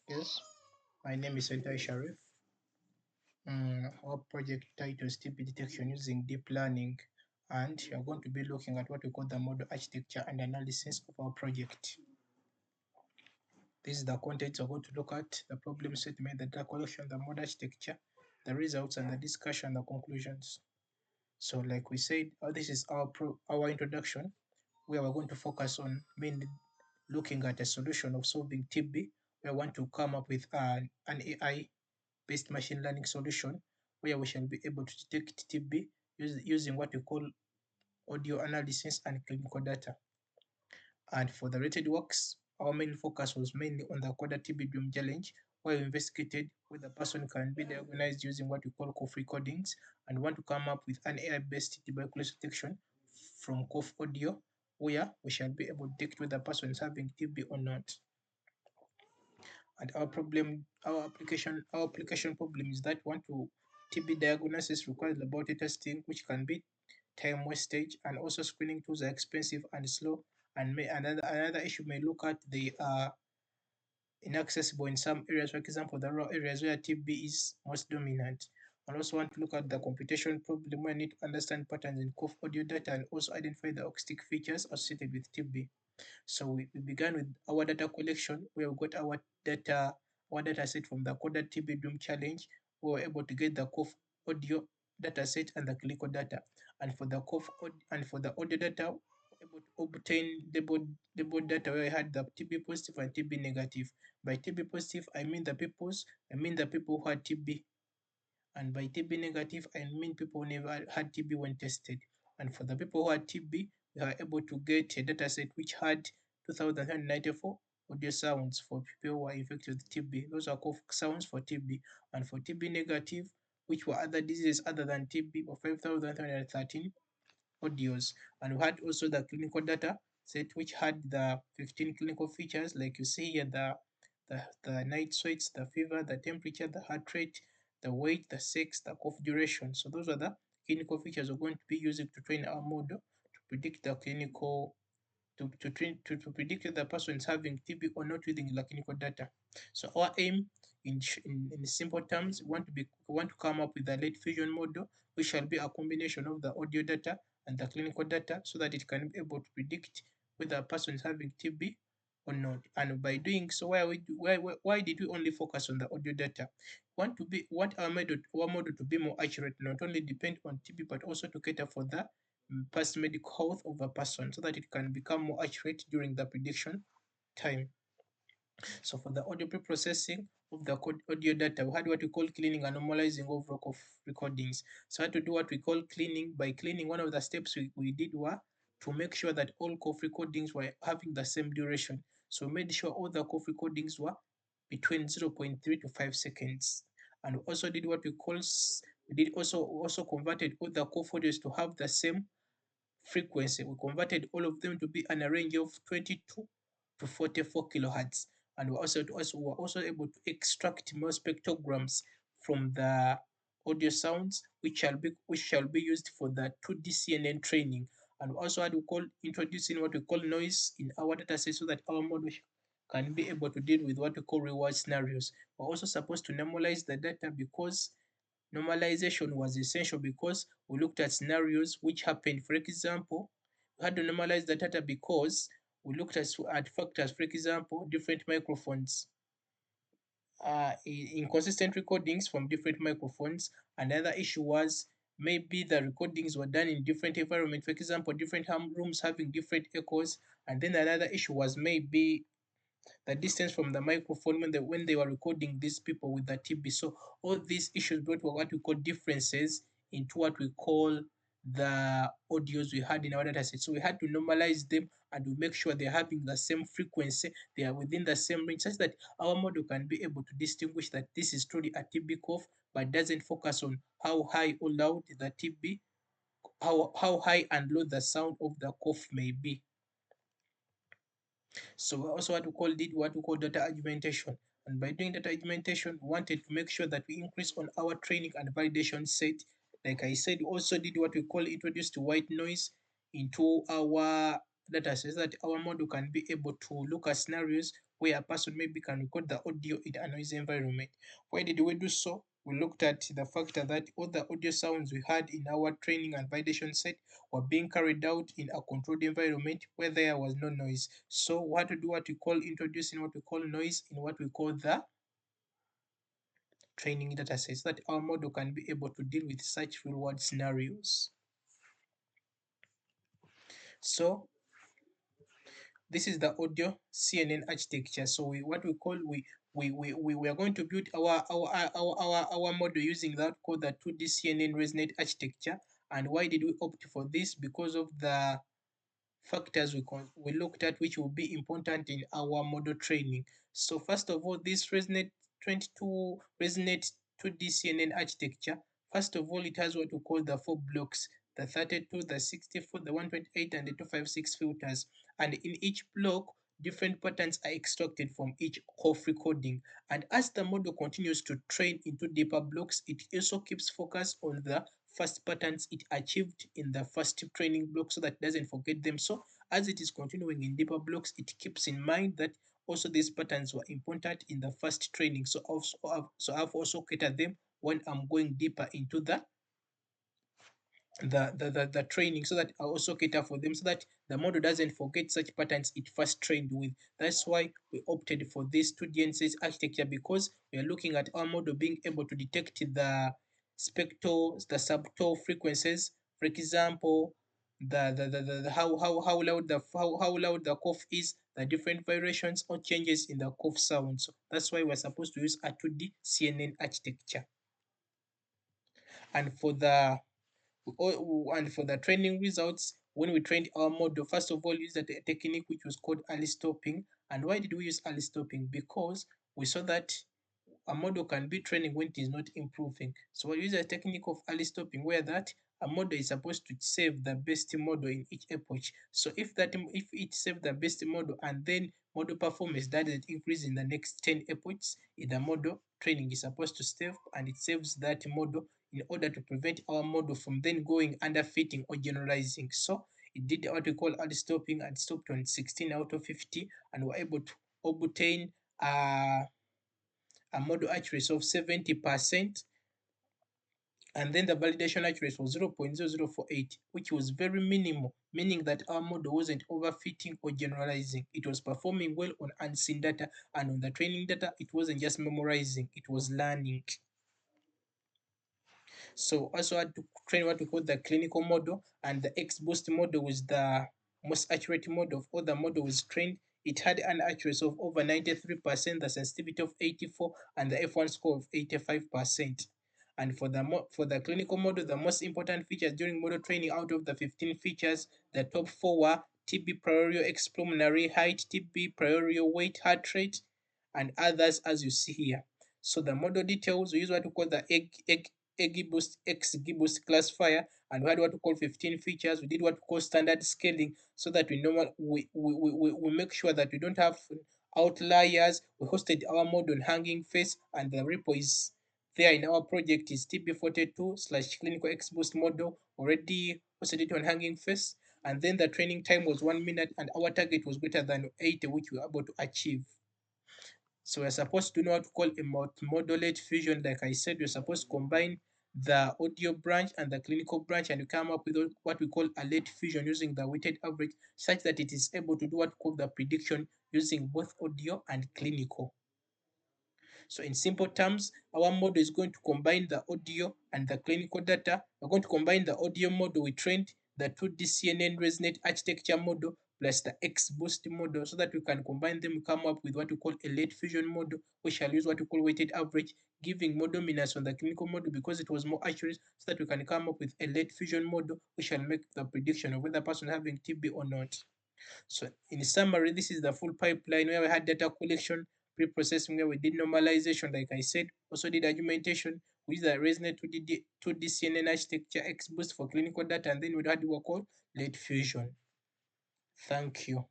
Yes, my name is Entai Sharif. Our project title is TB detection using deep learning, and we are going to be looking at what we call the model architecture and analysis of our project. This is the content we're going to look at: the problem statement, the data collection, the model architecture, the results, and the discussion, the conclusions. So, like we said, this is our introduction, where we're going to focus on mainly looking at a solution of solving TB. We want to come up with an AI based machine learning solution where we shall be able to detect TB using what we call audio analysis and clinical data. And for the rated works, our main focus was mainly on the Coda TB Dream Challenge, where we investigated whether a person can be diagnosed using what we call cough recordings and want to come up with an AI based tuberculosis detection from cough audio, where we shall be able to detect whether a person is having TB or not. And our application problem is that one to TB diagnosis requires laboratory testing, which can be time wastage, and also screening tools are expensive and slow. And another issue may look at they are inaccessible in some areas, for example, the rural areas where TB is most dominant. And also want to look at the computation problem where I need to understand patterns in cough audio data and also identify the acoustic features associated with TB. So we began with our data collection where we got our data set from the Coda TB Doom Challenge. We were able to get the cough audio data set and the clinical data. And for the audio data, we were able to obtain the data where we had the TB positive and TB negative. By TB positive, I mean the people who had TB, and by TB negative, I mean people who never had TB when tested. And for the people who had TB, we are able to get a dataset which had 2,094 audio sounds for people who were infected with TB. Those are cough sounds for TB. And for TB negative, which were other diseases other than TB, were 5,313 audios. And we had also the clinical data set, which had the 15 clinical features, like you see here, the night sweats, the fever, the temperature, the heart rate, the weight, the sex, the cough duration. So those are the clinical features we're going to be using to train our model to predict the clinical to predict if the person is having TB or not using the clinical data. So our aim in simple terms, we want to come up with a late fusion model, which shall be a combination of the audio data and the clinical data so that it can be able to predict whether a person is having TB or not. And by doing so, why did we only focus on the audio data? Want our model to be more accurate, not only depend on TB but also to cater for the past medical health of a person so that it can become more accurate during the prediction time. So for the audio pre-processing of the audio data, we had what we call cleaning and normalizing of recordings. So I had to do what we call cleaning. By cleaning, one of the steps we did were to make sure that all cough recordings were having the same duration. So we made sure all the cough recordings were between zero point 0.3 to 5 seconds. And we also did what we call we did also converted all the cough audios to have the same frequency. We converted all of them to be in a range of 22 to 44 kilohertz. And we were also able to extract more spectrograms from the audio sounds, which shall be used for the 2D CNN training. And we also had to call introducing what we call noise in our dataset so that our model can be able to deal with what we call reward scenarios. We're also supposed to normalize the data because normalization was essential because we looked at scenarios which happened. For example, we had to normalize the data because we looked at factors, for example, different microphones, inconsistent recordings from different microphones. Another issue was maybe the recordings were done in different environments, for example, different rooms having different echoes. And then another issue was maybe the distance from the microphone when they were recording these people with the TB. So all these issues brought what we call differences into what we call the audios we had in our data set. So we had to normalize them and we make sure they're having the same frequency, they are within the same range, such that our model can be able to distinguish that this is truly a TB cough, but doesn't focus on how high or loud the TB, how high and low the sound of the cough may be. So we also did what we call data augmentation. And by doing data augmentation, we wanted to make sure that we increase on our training and validation set. Like I said, we also did what we call introduced white noise into our data says that our model can be able to look at scenarios where a person maybe can record the audio in a noisy environment. Why did we do so? We looked at the factor that all the audio sounds we had in our training and validation set were being carried out in a controlled environment where there was no noise. So what to do what we call introducing what we call noise in what we call the training data sets, that our model can be able to deal with such real world scenarios. So this is the audio CNN architecture. So what we call we are going to build our model using that called the 2D CNN ResNet architecture. And why did we opt for this? Because of the factors we looked at which will be important in our model training. So first of all, this ResNet 22 ResNet 2D CNN architecture, first of all, it has what we call the four blocks: the 32, the 64, the 128, and the 256 filters. And in each block, different patterns are extracted from each COF recording. And as the model continues to train into deeper blocks, it also keeps focus on the first patterns it achieved in the first training block so that it doesn't forget them. So as it is continuing in deeper blocks, it keeps in mind that also these patterns were important in the first training. So I've also catered them when I'm going deeper into the training, so that I also cater for them so that the model doesn't forget such patterns it first trained with. That's why we opted for this 2DNSS architecture, because we are looking at our model being able to detect the spectral, the subtle frequencies. For example, how loud how loud the cough is, the different variations or changes in the cough sound. So that's why we're supposed to use a 2D CNN architecture. And for the and for the training results, when we trained our model, first of all, we used a technique which was called early stopping. And why did we use early stopping? Because we saw that a model can be training when it is not improving. So we use a technique of early stopping, where that a model is supposed to save the best model in each epoch. So if it saves the best model and then model performance doesn't increase in the next 10 epochs, the model training is supposed to save, and it saves that model in order to prevent our model from then going under fitting or generalizing. So it did what we call early stopping and stopped on 16 out of 50, and were able to obtain a model accuracy of 70%, and then the validation accuracy was 0.0048, which was very minimal, meaning that our model wasn't overfitting or generalizing. It was performing well on unseen data, and on the training data, it wasn't just memorizing, it was learning. So also had to train what we call the clinical model, and the XBoost model was the most accurate model of all the models trained. It had an accuracy of over 93%, the sensitivity of 84, and the F1 score of 85%. And for the clinical model, the most important features during model training, out of the 15 features, the top four were TB prior expulmonary height, TB prior weight, heart rate, and others as you see here. So the model details, we use what we call the XGBoost classifier, and we had what we call 15 features. We did what we call standard scaling, so that we make sure that we don't have outliers. We hosted our model on Hugging Face, and the repo is there in our project is TB42 slash clinical XBoost model, already hosted it on Hugging Face. And then the training time was 1 minute, and our target was greater than 80, which we were able to achieve. So we're supposed to know how to call a multimodulate fusion. Like I said, we're supposed to combine the audio branch and the clinical branch, and you come up with what we call a late fusion using the weighted average, such that it is able to do what we call the prediction using both audio and clinical. So in simple terms, our model is going to combine the audio and the clinical data. We're going to combine the audio model we trained, the 2D CNN ResNet architecture model, plus the XBoost model, so that we can combine them, come up with what we call a late fusion model. We shall use what we call weighted average, giving more dominance on the clinical model because it was more accurate, so that we can come up with a late fusion model. We shall make the prediction of whether the person having TB or not. So in summary, this is the full pipeline where we had data collection, pre-processing, where we did normalization, like I said, also did argumentation with the ResNet 2D CNN architecture, XBoost for clinical data, and then we had what we call late fusion. Thank you.